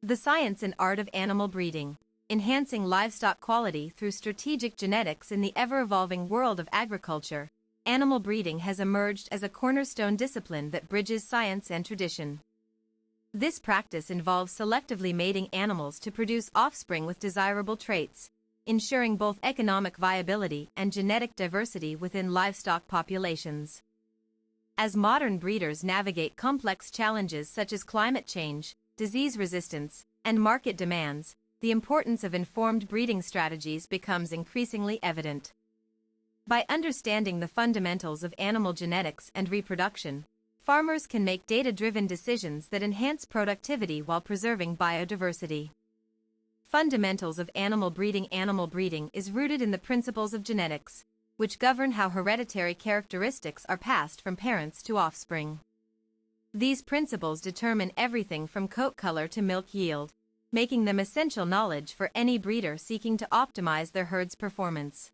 The science and art of animal breeding, enhancing livestock quality through strategic genetics in the ever-evolving world of agriculture. Animal breeding has emerged as a cornerstone discipline that bridges science and tradition. This practice involves selectively mating animals to produce offspring with desirable traits, ensuring both economic viability and genetic diversity within livestock populations. As modern breeders navigate complex challenges such as climate change, disease resistance, and market demands, the importance of informed breeding strategies becomes increasingly evident. By understanding the fundamentals of animal genetics and reproduction, farmers can make data-driven decisions that enhance productivity while preserving biodiversity. Fundamentals of animal breeding. Animal breeding is rooted in the principles of genetics, which govern how hereditary characteristics are passed from parents to offspring. These principles determine everything from coat color to milk yield, making them essential knowledge for any breeder seeking to optimize their herd's performance.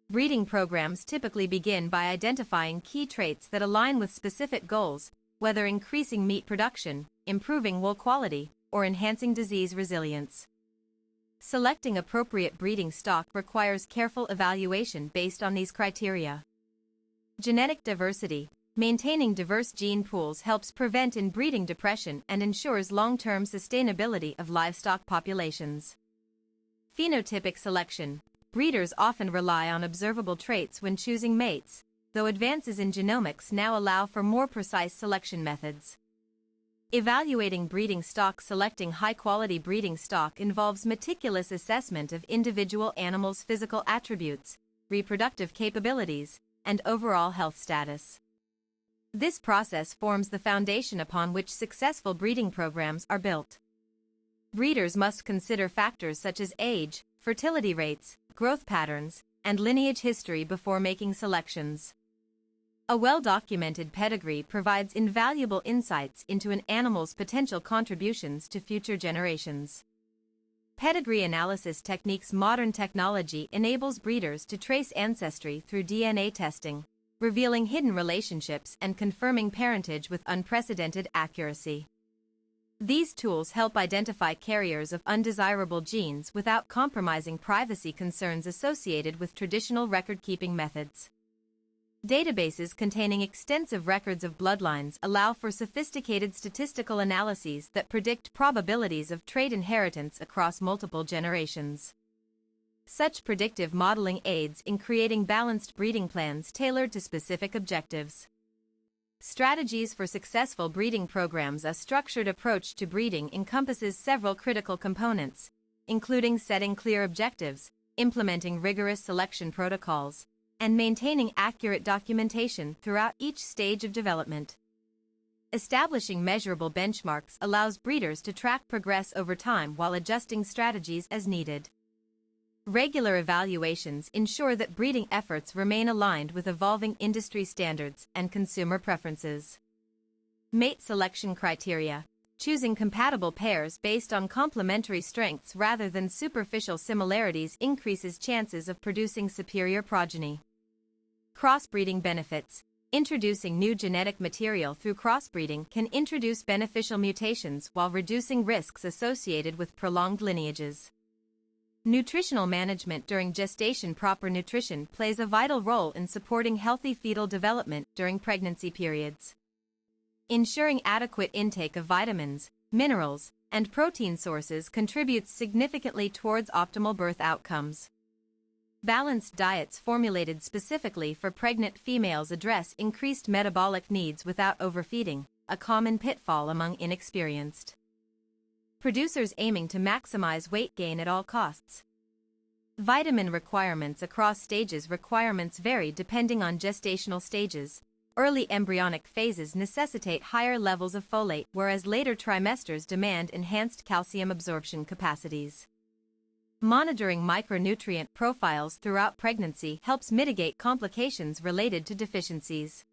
Breeding programs typically begin by identifying key traits that align with specific goals, whether increasing meat production, improving wool quality, or enhancing disease resilience. Selecting appropriate breeding stock requires careful evaluation based on these criteria. Genetic diversity. Maintaining diverse gene pools helps prevent inbreeding depression and ensures long-term sustainability of livestock populations. Phenotypic selection. Breeders often rely on observable traits when choosing mates, though advances in genomics now allow for more precise selection methods. Evaluating breeding stock. Selecting high-quality breeding stock involves meticulous assessment of individual animals' physical attributes, reproductive capabilities, and overall health status. This process forms the foundation upon which successful breeding programs are built. Breeders must consider factors such as age, fertility rates, growth patterns, and lineage history before making selections. A well-documented pedigree provides invaluable insights into an animal's potential contributions to future generations. Pedigree analysis techniques. Modern technology enables breeders to trace ancestry through DNA testing, revealing hidden relationships and confirming parentage with unprecedented accuracy. These tools help identify carriers of undesirable genes without compromising privacy concerns associated with traditional record-keeping methods. Databases containing extensive records of bloodlines allow for sophisticated statistical analyses that predict probabilities of trait inheritance across multiple generations. Such predictive modeling aids in creating balanced breeding plans tailored to specific objectives. Strategies for successful breeding programs. A structured approach to breeding encompasses several critical components, including setting clear objectives, implementing rigorous selection protocols, and maintaining accurate documentation throughout each stage of development. Establishing measurable benchmarks allows breeders to track progress over time while adjusting strategies as needed. Regular evaluations ensure that breeding efforts remain aligned with evolving industry standards and consumer preferences. Mate selection criteria. Choosing compatible pairs based on complementary strengths rather than superficial similarities increases chances of producing superior progeny. Crossbreeding benefits. Introducing new genetic material through crossbreeding can introduce beneficial mutations while reducing risks associated with prolonged lineages. Nutritional management during gestation. Proper nutrition plays a vital role in supporting healthy fetal development during pregnancy periods. Ensuring adequate intake of vitamins, minerals, and protein sources contributes significantly towards optimal birth outcomes. Balanced diets formulated specifically for pregnant females address increased metabolic needs without overfeeding, a common pitfall among inexperienced producers aiming to maximize weight gain at all costs. Vitamin requirements across stages. Requirements vary depending on gestational stages. Early embryonic phases necessitate higher levels of folate, whereas later trimesters demand enhanced calcium absorption capacities. Monitoring micronutrient profiles throughout pregnancy helps mitigate complications related to deficiencies.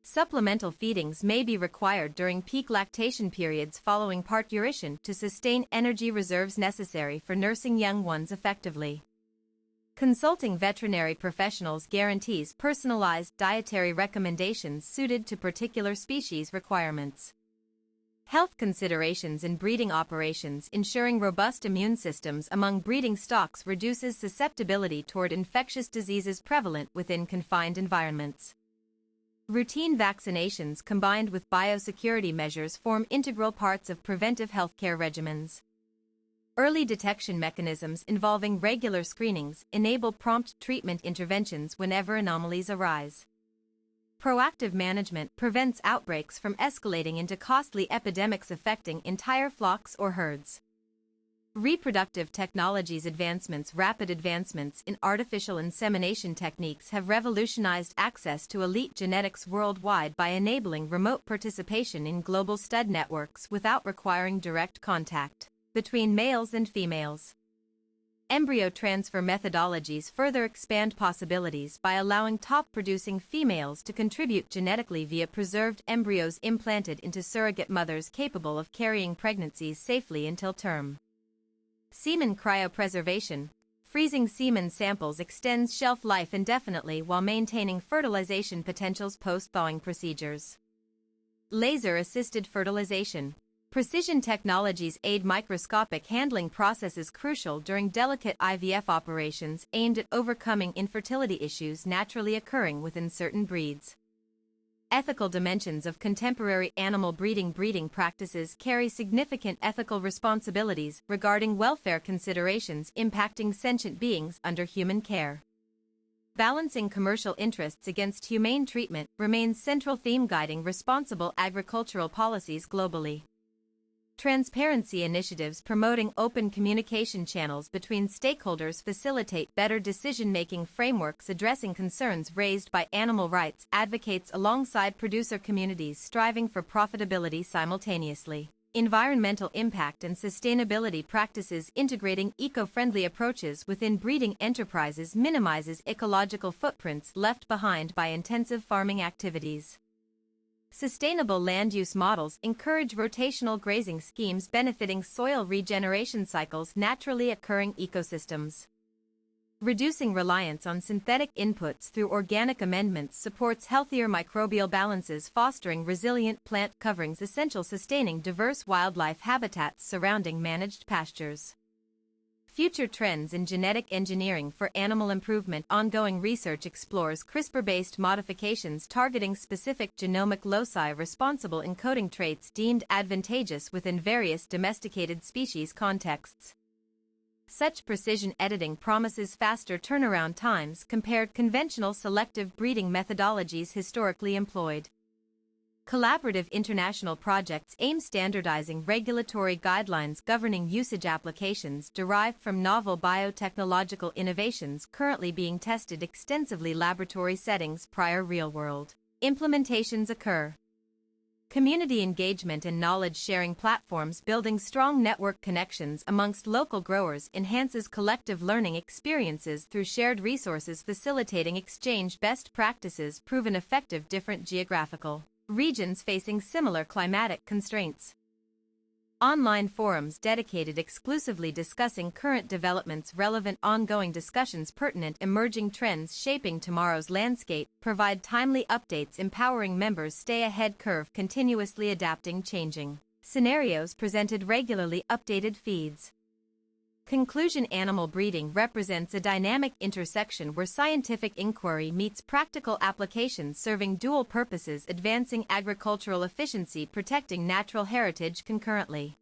Supplemental feedings may be required during peak lactation periods following parturition to sustain energy reserves necessary for nursing young ones effectively. Consulting veterinary professionals guarantees personalized dietary recommendations suited to particular species requirements. Health considerations in breeding operations. Ensuring robust immune systems among breeding stocks reduces susceptibility toward infectious diseases prevalent within confined environments. Routine vaccinations combined with biosecurity measures form integral parts of preventive healthcare regimens. Early detection mechanisms involving regular screenings enable prompt treatment interventions whenever anomalies arise. Proactive management prevents outbreaks from escalating into costly epidemics affecting entire flocks or herds. Reproductive technologies advancements. Rapid advancements in artificial insemination techniques have revolutionized access to elite genetics worldwide by enabling remote participation in global stud networks without requiring direct contact between males and females. Embryo transfer methodologies further expand possibilities by allowing top-producing females to contribute genetically via preserved embryos implanted into surrogate mothers capable of carrying pregnancies safely until term. Semen cryopreservation. Freezing semen samples extends shelf life indefinitely while maintaining fertilization potentials post-thawing procedures. Laser-assisted fertilization. Precision technologies aid microscopic handling processes crucial during delicate IVF operations aimed at overcoming infertility issues naturally occurring within certain breeds. Ethical dimensions of contemporary animal breeding practices carry significant ethical responsibilities regarding welfare considerations impacting sentient beings under human care. Balancing commercial interests against humane treatment remains central theme guiding responsible agricultural policies globally. Transparency initiatives promoting open communication channels between stakeholders facilitate better decision-making frameworks addressing concerns raised by animal rights advocates alongside producer communities striving for profitability simultaneously. Environmental impact and sustainability practices integrating eco-friendly approaches within breeding enterprises minimizes ecological footprints left behind by intensive farming activities. Sustainable land use models encourage rotational grazing schemes benefiting soil regeneration cycles naturally occurring ecosystems. Reducing reliance on synthetic inputs through organic amendments supports healthier microbial balances fostering resilient plant coverings essential sustaining diverse wildlife habitats surrounding managed pastures. Future trends in genetic engineering for animal improvement. Ongoing research explores CRISPR-based modifications targeting specific genomic loci responsible encoding traits deemed advantageous within various domesticated species contexts. Such precision editing promises faster turnaround times compared to conventional selective breeding methodologies historically employed. Collaborative international projects aim standardizing regulatory guidelines governing usage applications derived from novel biotechnological innovations currently being tested extensively laboratory settings prior real-world implementations occur. Community engagement and knowledge-sharing platforms building strong network connections amongst local growers enhances collective learning experiences through shared resources facilitating exchange best practices proven effective different geographical regions facing similar climatic constraints. Online forums dedicated exclusively discussing current developments relevant ongoing discussions pertinent emerging trends shaping tomorrow's landscape provide timely updates empowering members stay ahead curve continuously adapting changing scenarios presented regularly updated feeds. Conclusion. Animal breeding represents a dynamic intersection where scientific inquiry meets practical applications serving dual purposes advancing agricultural efficiency protecting natural heritage concurrently.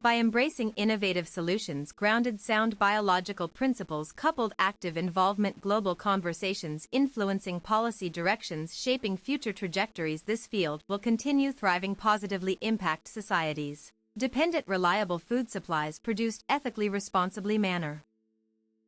By embracing innovative solutions grounded sound biological principles coupled active involvement global conversations influencing policy directions shaping future trajectories this field will continue thriving positively impact societies. Dependent reliable food supplies produced ethically responsibly manner.